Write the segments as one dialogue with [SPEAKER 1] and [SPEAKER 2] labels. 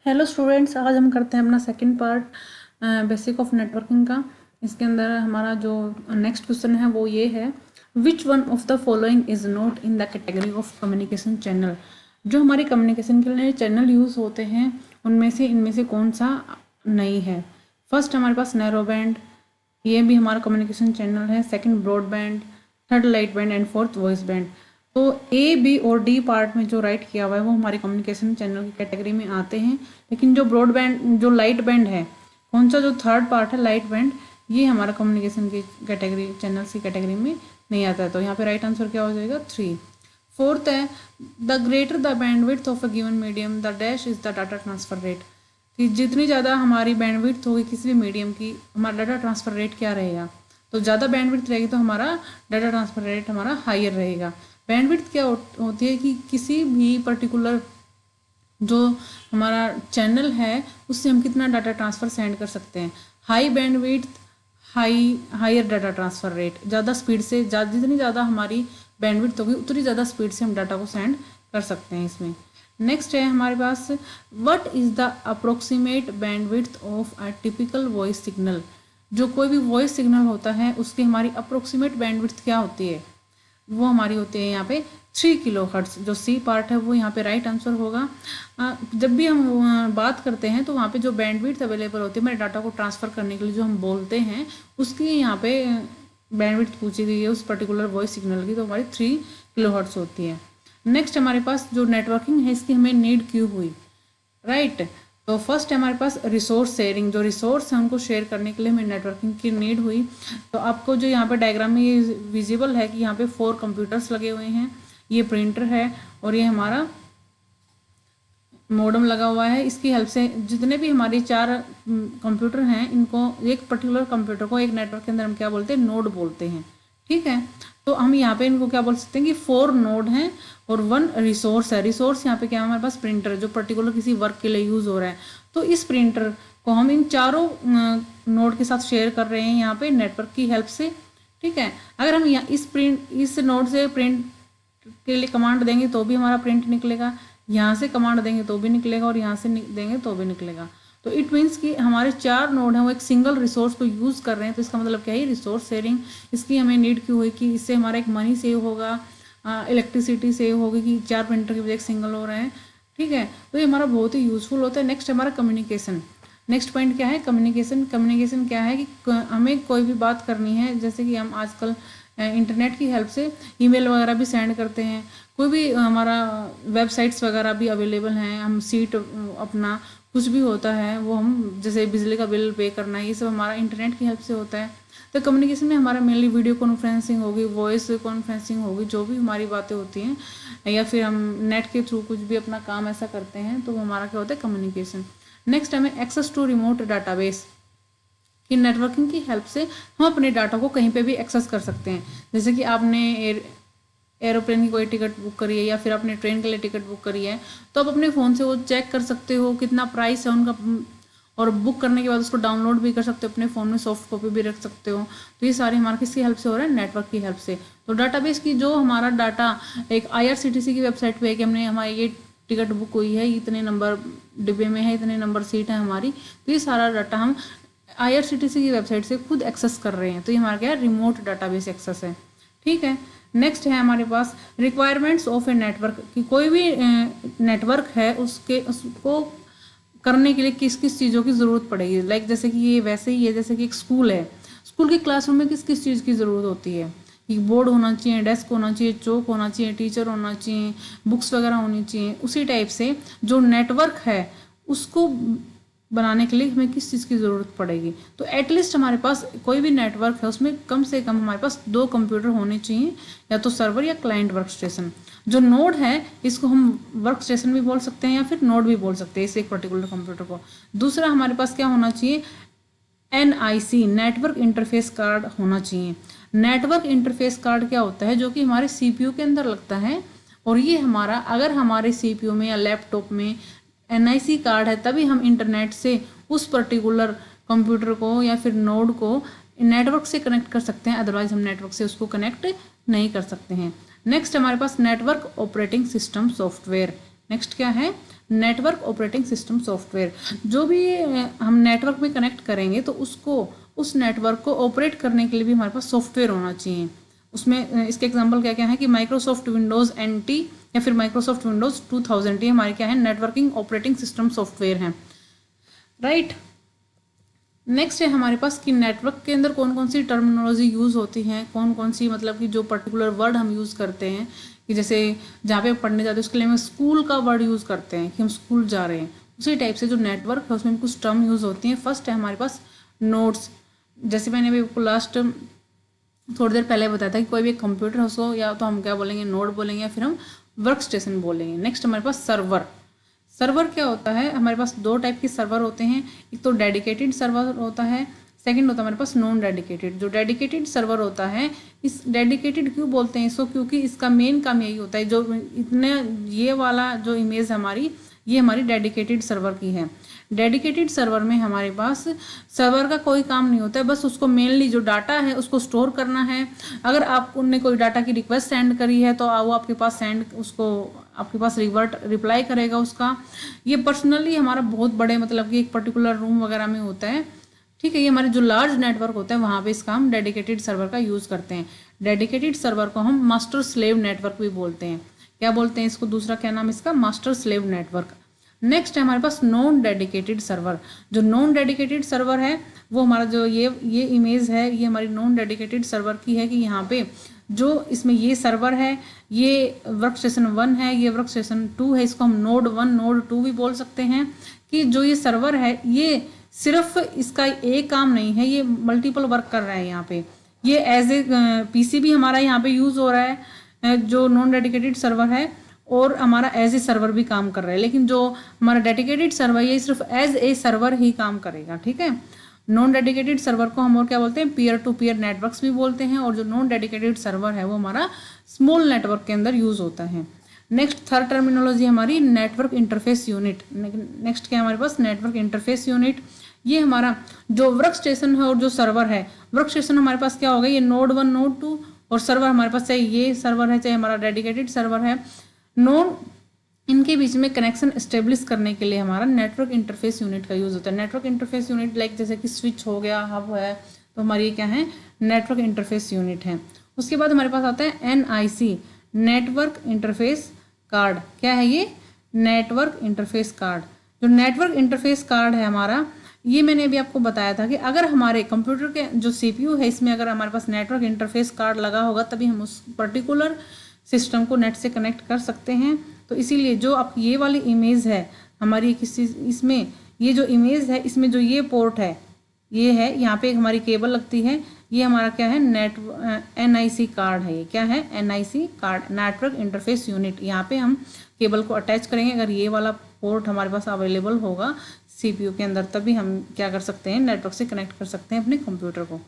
[SPEAKER 1] Hello students, आज हम करते हैं अपना second part basic of networking का। इसके अंदर हमारा जो नेक्स्ट क्वेश्चन है वो ये है, which one of the following is not in the category of communication channel. जो हमारी कम्युनिकेशन के लिए चैनल यूज़ होते हैं उनमें से इनमें से कौन सा नहीं है। फर्स्ट हमारे पास नैरो बैंड, ये भी हमारा कम्युनिकेशन चैनल है। Second broad band, third light band and fourth voice band. तो ए बी और डी पार्ट में जो राइट किया हुआ है वो हमारे कम्युनिकेशन चैनल की कैटेगरी में आते हैं, लेकिन जो ब्रॉड बैंड जो लाइट बैंड है, कौन सा जो थर्ड पार्ट है लाइट बैंड, ये हमारा कम्युनिकेशन की कैटेगरी चैनल की कैटेगरी में नहीं आता है। तो यहाँ पे राइट आंसर क्या हो जाएगा 3। फोर्थ है, the greater the bandwidth of a given medium the dash is the data transfer rate. कि जितनी ज़्यादा हमारी बैंडविड्थ होगी किसी भी मीडियम की, हमारा डाटा ट्रांसफ़र रेट क्या रहेगा। तो ज़्यादा बैंडविड्थ रहेगी तो हमारा डाटा ट्रांसफ़र रेट हमारा हायर रहेगा। बैंडविड्थ क्या होती है कि किसी भी पर्टिकुलर जो हमारा चैनल है उससे हम कितना डाटा ट्रांसफ़र सेंड कर सकते हैं। High bandwidth higher data transfer rate, ज़्यादा स्पीड से जितनी ज़्यादा हमारी बैंडविड्थ होगी उतनी ज़्यादा स्पीड से हम डाटा को सेंड कर सकते हैं इसमें। नेक्स्ट है हमारे पास, what is the approximate bandwidth of a typical voice signal. जो कोई भी वॉइस सिग्नल होता है उसकी हमारी अप्रोक्सीमेट बैंडविड्थ क्या होती है, वो हमारी होती है यहाँ पे 3 किलोहर्ट्ज़। जो सी पार्ट है वो यहाँ पे राइट आंसर होगा। जब भी हम बात करते हैं तो वहाँ पे जो बैंडविड्थ अवेलेबल होती है हमारे डाटा को ट्रांसफ़र करने के लिए जो हम बोलते हैं उसकी यहाँ पे बैंडविड्थ पूछी गई है उस पर्टिकुलर वॉइस सिग्नल की, तो हमारी 3 किलोहर्ट्ज़ होती है। नेक्स्ट हमारे पास जो नेटवर्किंग है इसकी हमें नीड क्यों हुई, राइट। तो फर्स्ट है हमारे पास रिसोर्स शेयरिंग, जो रिसोर्स है उनको शेयर करने के लिए हमें नेटवर्किंग की नीड हुई। तो आपको जो यहाँ पे डायग्राम में ये विजिबल है कि यहाँ पे 4 कंप्यूटर्स लगे हुए हैं, ये प्रिंटर है और ये हमारा मॉडेम लगा हुआ है। इसकी हेल्प से जितने भी हमारे 4 कंप्यूटर हैं इनको, एक पर्टिकुलर कंप्यूटर को एक नेटवर्क के अंदर हम क्या बोलते हैं, नोड बोलते हैं, ठीक है। तो हम यहाँ पे इनको क्या बोल सकते हैं कि 4 नोड हैं और 1 रिसोर्स है। रिसोर्स यहाँ पे क्या है हमारे पास, प्रिंटर, जो पर्टिकुलर किसी वर्क के लिए यूज़ हो रहा है। तो इस प्रिंटर को हम इन चारों नोड के साथ शेयर कर रहे हैं यहाँ पे नेटवर्क की हेल्प से, ठीक है। अगर हम यहाँ इस नोड से प्रिंट के लिए कमांड देंगे तो भी हमारा प्रिंट निकलेगा, यहाँ से कमांड देंगे तो भी निकलेगा और यहाँ से देंगे तो भी निकलेगा। तो इट मीन्स कि हमारे 4 नोड हैं वो एक सिंगल रिसोर्स को यूज़ कर रहे हैं। तो इसका मतलब क्या है, रिसोर्स शेयरिंग। इसकी हमें नीड क्यों हुई कि इससे हमारा एक मनी सेव होगा, इलेक्ट्रिसिटी सेव होगी कि 4 प्रिंटर की बजाय सिंगल हो रहे हैं, ठीक है। तो ये हमारा बहुत ही यूज़फुल होता है। नेक्स्ट हमारा कम्युनिकेशन। नेक्स्ट पॉइंट क्या है, कम्युनिकेशन। कम्युनिकेशन क्या है कि हमें कोई भी बात करनी है, जैसे कि हम आजकल इंटरनेट की हेल्प से ईमेल वगैरह भी सेंड करते हैं, कोई भी हमारा वेबसाइट्स वगैरह भी अवेलेबल हैं, हम सीट अपना कुछ भी होता है वो हम जैसे बिजली का बिल पे करना है, ये सब हमारा इंटरनेट की हेल्प से होता है। तो कम्युनिकेशन में हमारा मेनली वीडियो कॉन्फ्रेंसिंग होगी, वॉइस कॉन्फ्रेंसिंग होगी, जो भी हमारी बातें होती हैं या फिर हम नेट के थ्रू कुछ भी अपना काम ऐसा करते हैं तो वो हमारा क्या होता है, कम्युनिकेशन। नेक्स्ट हमें एक्सेस टू रिमोट डाटाबेस कि नेटवर्किंग की हेल्प से हम अपने डाटा को कहीं पे भी एक्सेस कर सकते हैं। जैसे कि आपने एरोप्लेन की कोई टिकट बुक करी है या फिर आपने ट्रेन के लिए टिकट बुक करी है, तो आप अपने फ़ोन से वो चेक कर सकते हो कितना प्राइस है उनका, और बुक करने के बाद उसको डाउनलोड भी कर सकते हो, अपने फ़ोन में सॉफ्ट कॉपी भी रख सकते हो। तो ये सारे हमारे किसकी हेल्प से हो रहा है, नेटवर्क की हेल्प से। तो डाटाबेस की जो हमारा डाटा एक IRCTC की वेबसाइट पे है कि हमने हमारी ये टिकट बुक हुई है, इतने नंबर डिब्बे में है, इतने नंबर सीट है हमारी, तो ये सारा डाटा हम IRCTC की वेबसाइट से खुद एक्सेस कर रहे हैं। तो ये हमारा क्या है, रिमोट डाटाबेस एक्सेस है, ठीक है। नेक्स्ट है हमारे पास रिक्वायरमेंट्स ऑफ ए नेटवर्क कि कोई भी नेटवर्क है उसको करने के लिए किस किस चीज़ों की ज़रूरत पड़ेगी। लाइक जैसे कि ये वैसे ही है जैसे कि एक स्कूल है, स्कूल के क्लासरूम में किस किस चीज़ की ज़रूरत होती है कि बोर्ड होना चाहिए, डेस्क होना चाहिए, चौक होना चाहिए, टीचर होना चाहिए, बुक्स वगैरह होनी चाहिए। उसी टाइप से जो नेटवर्क है उसको बनाने के लिए हमें किस चीज़ की ज़रूरत पड़ेगी। तो एटलीस्ट हमारे पास कोई भी नेटवर्क है उसमें कम से कम हमारे पास 2 कंप्यूटर होने चाहिए, या तो सर्वर या क्लाइंट वर्क स्टेशन। जो नोड है इसको हम वर्क स्टेशन भी बोल सकते हैं या फिर नोड भी बोल सकते हैं इस एक पर्टिकुलर कंप्यूटर को। दूसरा हमारे पास क्या होना चाहिए, NIC नेटवर्क इंटरफेस कार्ड होना चाहिए। नेटवर्क इंटरफेस कार्ड क्या होता है, जो कि हमारे CPU के अंदर लगता है, और ये हमारा अगर हमारे CPU में या लैपटॉप में NIC कार्ड है तभी हम इंटरनेट से उस पर्टिकुलर कंप्यूटर को या फिर नोड को नेटवर्क से कनेक्ट कर सकते हैं, अदरवाइज हम नेटवर्क से उसको कनेक्ट नहीं कर सकते हैं। नेक्स्ट हमारे पास network operating system software. Next क्या है, नेटवर्क ऑपरेटिंग सिस्टम सॉफ्टवेयर। जो भी हम नेटवर्क में कनेक्ट करेंगे तो उसको, उस नेटवर्क को ऑपरेट करने के लिए भी हमारे पास सॉफ्टवेयर होना चाहिए। उसमें इसके एग्जांपल क्या क्या है कि माइक्रोसॉफ्ट विंडोज़ NT या फिर माइक्रोसॉफ्ट विंडोज़ 2000, ये हमारे क्या है, नेटवर्किंग ऑपरेटिंग सिस्टम सॉफ्टवेयर हैं, राइट। नेक्स्ट है हमारे पास कि नेटवर्क के अंदर कौन कौन सी टर्मिनोलॉजी यूज़ होती हैं, कौन कौन सी मतलब कि जो पर्टिकुलर वर्ड हम यूज़ करते हैं, कि जैसे जहाँ पे पढ़ने जाते हैं उसके लिए हम स्कूल का वर्ड यूज़ करते हैं कि हम स्कूल जा रहे हैं। उसी टाइप से जो नेटवर्क है उसमें कुछ टर्म यूज़ होती हैं। फर्स्ट है हमारे पास नोड्स। जैसे मैंने अभी आपको लास्ट थोड़ी देर पहले बताया था कि कोई भी कंप्यूटर है उसको या तो हम क्या बोलेंगे, नोड बोलेंगे, या फिर हम वर्क स्टेशन बोलेंगे। नेक्स्ट हमारे पास सर्वर। सर्वर क्या होता है, हमारे पास दो टाइप के सर्वर होते हैं, एक तो डेडिकेटेड सर्वर होता है, सेकंड होता है हमारे पास नॉन डेडिकेटेड। जो डेडिकेटेड सर्वर होता है, इस डेडिकेटेड क्यों बोलते हैं इसको, क्योंकि इसका मेन काम यही होता है, जो इतने ये वाला जो इमेज हमारी, ये हमारी डेडिकेटेड सर्वर की है। डेडिकेटेड सर्वर में हमारे पास सर्वर का कोई काम नहीं होता है, बस उसको मेनली जो डाटा है उसको स्टोर करना है। अगर आपने कोई डाटा की रिक्वेस्ट सेंड करी है तो वो आपके पास उसको आपके पास रिप्लाई करेगा उसका। ये पर्सनली हमारा बहुत बड़े मतलब कि एक पर्टिकुलर रूम वगैरह में होता है, ठीक है। ये हमारे जो लार्ज नेटवर्क होता है वहाँ पे इसका हम डेडिकेटेड सर्वर का यूज़ करते हैं। डेडिकेटेड सर्वर को हम मास्टर स्लेव नेटवर्क भी बोलते हैं। क्या बोलते हैं इसको, दूसरा क्या नाम इसका, मास्टर स्लेव नेटवर्क। नेक्स्ट है हमारे पास नॉन डेडिकेटेड सर्वर। जो नॉन डेडिकेटेड सर्वर है वो हमारा जो ये इमेज है, ये हमारी नॉन डेडिकेटेड सर्वर की है, कि यहाँ पे जो इसमें ये सर्वर है, ये वर्क स्टेशन 1 है, ये वर्क स्टेशन 2 है, इसको हम नोड 1 नोड 2 भी बोल सकते हैं। कि जो ये सर्वर है ये सिर्फ इसका एक काम नहीं है, ये मल्टीपल वर्क कर रहा है। यहाँ पे ये एज ए PC भी हमारा यहाँ पे यूज़ हो रहा है जो नॉन डेडिकेटेड सर्वर है, और हमारा एज ए सर्वर भी काम कर रहा है। लेकिन जो हमारा डेडिकेटेड सर्वर ये सिर्फ एज ए सर्वर ही काम करेगा, ठीक है। नॉन डेडिकेटेड सर्वर को हम और क्या बोलते हैं, पीयर टू पीयर नेटवर्क्स भी बोलते हैं। और जो नॉन डेडिकेटेड सर्वर है वो हमारा स्मॉल नेटवर्क के अंदर यूज़ होता है। नेक्स्ट थर्ड टर्मिनोलॉजी हमारी नेटवर्क इंटरफेस यूनिट। नेक्स्ट क्या हमारे पास, नेटवर्क इंटरफेस यूनिट। ये हमारा जो वर्क स्टेशन है और जो सर्वर है, वर्क स्टेशन हमारे पास क्या होगा, ये नोड 1 नोड 2, और सर्वर हमारे पास चाहे ये सर्वर है चाहे हमारा डेडिकेटेड सर्वर है, नोड, इनके बीच में कनेक्शन एस्टेब्लिश करने के लिए हमारा नेटवर्क इंटरफेस यूनिट का यूज़ होता है। नेटवर्क इंटरफेस यूनिट लाइक जैसे कि स्विच हो गया, हब है, तो हमारी ये क्या है, नेटवर्क इंटरफेस यूनिट है। उसके बाद हमारे पास आता है NIC, नेटवर्क इंटरफेस कार्ड। क्या है ये, नेटवर्क इंटरफेस कार्ड। जो नेटवर्क इंटरफेस कार्ड है हमारा, ये मैंने अभी आपको बताया था कि अगर हमारे कंप्यूटर के जो CPU है इसमें अगर हमारे पास नेटवर्क इंटरफेस कार्ड लगा होगा तभी हम उस पर्टिकुलर सिस्टम को नेट से कनेक्ट कर सकते हैं। तो इसीलिए जो आप ये वाली इमेज है हमारी किसी, इसमें ये जो इमेज है इसमें जो ये पोर्ट है, ये है, यहाँ पे हमारी केबल लगती है, ये हमारा क्या है, NIC कार्ड है। ये क्या है, NIC card, network interface unit. यहाँ पे हम केबल को अटैच करेंगे। अगर ये वाला पोर्ट हमारे पास अवेलेबल होगा CPU के अंदर तभी हम क्या कर सकते हैं, नेटवर्क से कनेक्ट कर सकते हैं अपने कंप्यूटर को।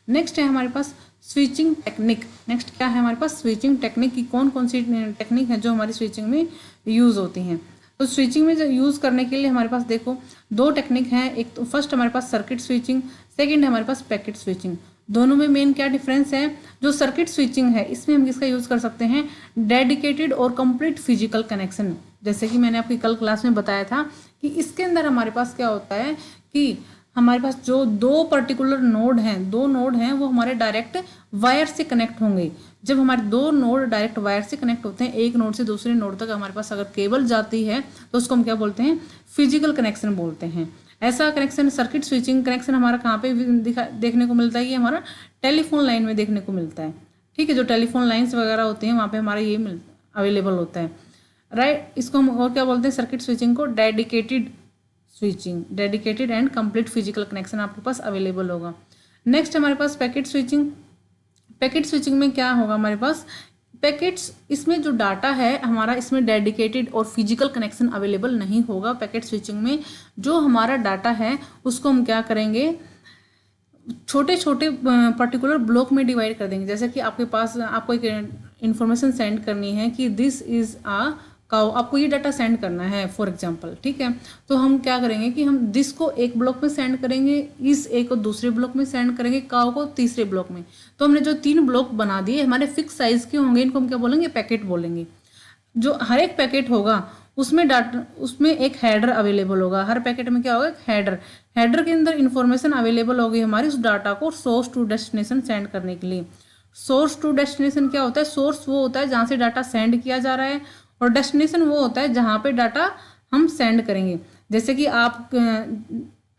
[SPEAKER 1] नेक्स्ट है हमारे पास स्विचिंग टेक्निक। नेक्स्ट क्या है हमारे पास, स्विचिंग टेक्निक की कौन कौन सी टेक्निक है जो हमारी स्विचिंग में यूज़ होती हैं। तो स्विचिंग में जो यूज़ करने के लिए हमारे पास देखो दो टेक्निक हैं। एक तो फर्स्ट हमारे पास सर्किट स्विचिंग, सेकंड है हमारे पास पैकेट स्विचिंग। दोनों में मेन क्या डिफरेंस है, जो सर्किट स्विचिंग है इसमें हम किसका यूज़ कर सकते हैं, डेडिकेटेड और कंप्लीट फिजिकल कनेक्शन। जैसे कि मैंने आपकी कल क्लास में बताया था कि इसके अंदर हमारे पास क्या होता है कि हमारे पास जो दो पर्टिकुलर नोड हैं वो हमारे डायरेक्ट वायर से कनेक्ट होंगे। जब हमारे दो नोड डायरेक्ट वायर से कनेक्ट होते हैं, एक नोड से दूसरे नोड तक हमारे पास अगर केबल जाती है तो उसको हम क्या बोलते हैं, फिजिकल कनेक्शन बोलते हैं। ऐसा कनेक्शन, सर्किट स्विचिंग कनेक्शन हमारा कहाँ पे देखने को मिलता है, ये हमारा टेलीफोन लाइन में देखने को मिलता है। ठीक है, जो टेलीफोन लाइन्स वगैरह होती हैं वहाँ पे हमारा ये अवेलेबल होता है, राइट। इसको हम और क्या बोलते हैं, सर्किट स्विचिंग को dedicated switching, dedicated and complete physical connection आपके पास अवेलेबल होगा। नेक्स्ट हमारे पास पैकेट स्विचिंग। पैकेट स्विचिंग में क्या होगा हमारे पास, पैकेट्स, इसमें जो डाटा है हमारा, इसमें डेडिकेटेड और फिजिकल कनेक्शन अवेलेबल नहीं होगा। पैकेट स्विचिंग में जो हमारा डाटा है उसको हम क्या करेंगे, छोटे छोटे पर्टिकुलर ब्लॉक में डिवाइड कर देंगे। जैसे कि आपके पास आपको एक इन्फॉर्मेशन सेंड करनी है कि दिस इज़ आ काउ, आपको ये डाटा सेंड करना है फॉर एग्जांपल, ठीक है। तो हम क्या करेंगे कि हम दिस को एक ब्लॉक में सेंड करेंगे, इस ए को दूसरे ब्लॉक में सेंड करेंगे, काउ को तीसरे ब्लॉक में। तो हमने जो 3 ब्लॉक बना दिए हमारे फिक्स साइज के होंगे, इनको हम क्या बोलेंगे, पैकेट बोलेंगे। जो हर एक पैकेट होगा उसमें डाटा, उसमें एक हेडर अवेलेबल होगा। हर पैकेट में क्या होगा, एक हेडर। हेडर के अंदर इंफॉर्मेशन अवेलेबल होगी हमारी उस डाटा को सोर्स टू डेस्टिनेशन सेंड करने के लिए। सोर्स टू डेस्टिनेशन क्या होता है, सोर्स वो होता है जहाँ से डाटा सेंड किया जा रहा है, और डेस्टिनेशन वो होता है जहाँ पे डाटा हम सेंड करेंगे। जैसे कि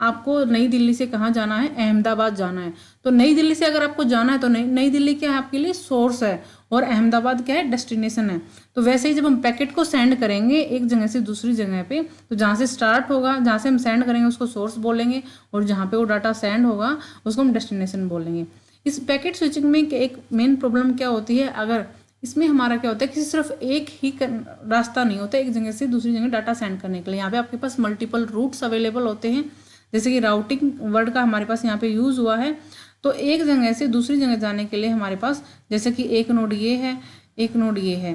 [SPEAKER 1] आपको नई दिल्ली से कहाँ जाना है, अहमदाबाद जाना है, तो नई दिल्ली से अगर आपको जाना है तो नई दिल्ली क्या है आपके लिए, सोर्स है, और अहमदाबाद क्या है, डेस्टिनेशन है। तो वैसे ही जब हम पैकेट को सेंड करेंगे एक जगह से दूसरी जगह पे, तो जहाँ से स्टार्ट होगा, जहाँ से हम सेंड करेंगे उसको सोर्स बोलेंगे, और जहाँ पे वो डाटा सेंड होगा उसको हम डेस्टिनेशन बोलेंगे। इस पैकेट स्विचिंग में एक मेन प्रॉब्लम क्या होती है, अगर इसमें हमारा क्या होता है कि सिर्फ एक ही रास्ता नहीं होता एक जगह से दूसरी जगह डाटा सेंड करने के लिए। यहाँ पे आपके पास मल्टीपल रूट्स अवेलेबल होते हैं, जैसे कि राउटिंग वर्ड का हमारे पास यहाँ पे यूज़ हुआ है। तो एक जगह से दूसरी जगह जाने के लिए हमारे पास, जैसे कि एक नोड ये है, एक नोड ये है,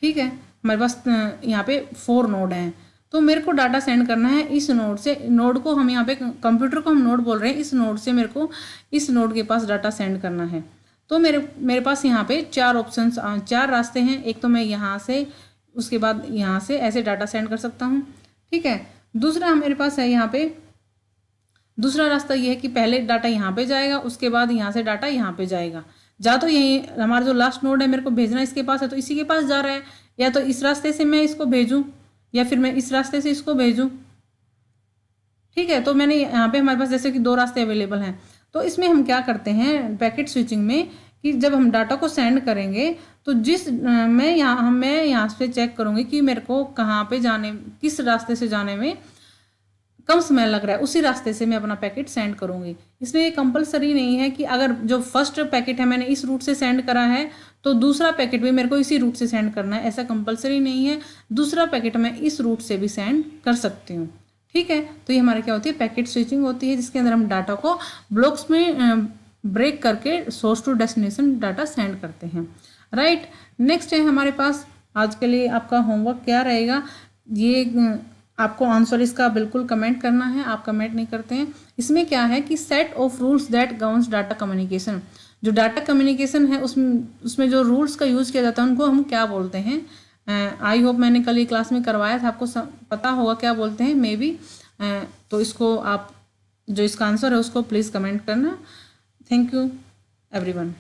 [SPEAKER 1] ठीक है, हमारे पास यहाँ पे 4 नोड हैं। तो मेरे को डाटा सेंड करना है इस नोड से, नोड को हम यहाँ पे कंप्यूटर को हम नोड बोल रहे हैं, इस नोड से मेरे को इस नोड के पास डाटा सेंड करना है। तो मेरे पास यहाँ पे 4 ऑप्शंस, 4 रास्ते हैं। एक तो मैं यहाँ से, उसके बाद यहाँ से ऐसे डाटा सेंड कर सकता हूँ, ठीक है। दूसरा मेरे पास है यहाँ पे, दूसरा रास्ता ये है कि पहले डाटा यहाँ पे जाएगा, उसके बाद यहाँ से डाटा यहाँ पे जाएगा। जा तो यही हमारा जो लास्ट नोड है मेरे को भेजना इसके पास है, तो इसी के पास जा रहा है, या तो इस रास्ते से मैं इसको भेजूँ या फिर मैं इस रास्ते से इसको भेजूँ, ठीक है। तो मैंने यहाँ पे हमारे पास जैसे कि 2 रास्ते अवेलेबल हैं। तो इसमें हम क्या करते हैं पैकेट स्विचिंग में, कि जब हम डाटा को सेंड करेंगे तो मैं यहाँ से चेक करूँगी कि मेरे को कहाँ पे जाने, किस रास्ते से जाने में कम समय लग रहा है, उसी रास्ते से मैं अपना पैकेट सेंड करूँगी। इसमें ये कंपलसरी नहीं है कि अगर जो फर्स्ट पैकेट है मैंने इस रूट से सेंड करा है तो दूसरा पैकेट भी मेरे को इसी रूट से सेंड करना है, ऐसा कंपलसरी नहीं है। दूसरा पैकेट मैं इस रूट से भी सेंड कर सकती हूँ, ठीक है। तो ये हमारे क्या होती है, पैकेट स्विचिंग होती है, जिसके अंदर हम डाटा को ब्लॉक्स में ब्रेक करके source to destination data send करते हैं, राइट। नेक्स्ट है हमारे पास, आज के लिए आपका होमवर्क क्या रहेगा, ये आपको आंसर इसका बिल्कुल कमेंट करना है, आप कमेंट नहीं करते हैं। इसमें क्या है कि set of rules that governs data communication, जो डाटा कम्युनिकेशन है उसमें जो रूल्स का यूज़ किया जाता है उनको हम क्या बोलते हैं। आई होप मैंने कल ही क्लास में करवाया था, आपको पता होगा क्या बोलते हैं मे बी। तो इसको आप जो इसका आंसर है उसको प्लीज़ कमेंट करना। Thank you everyone.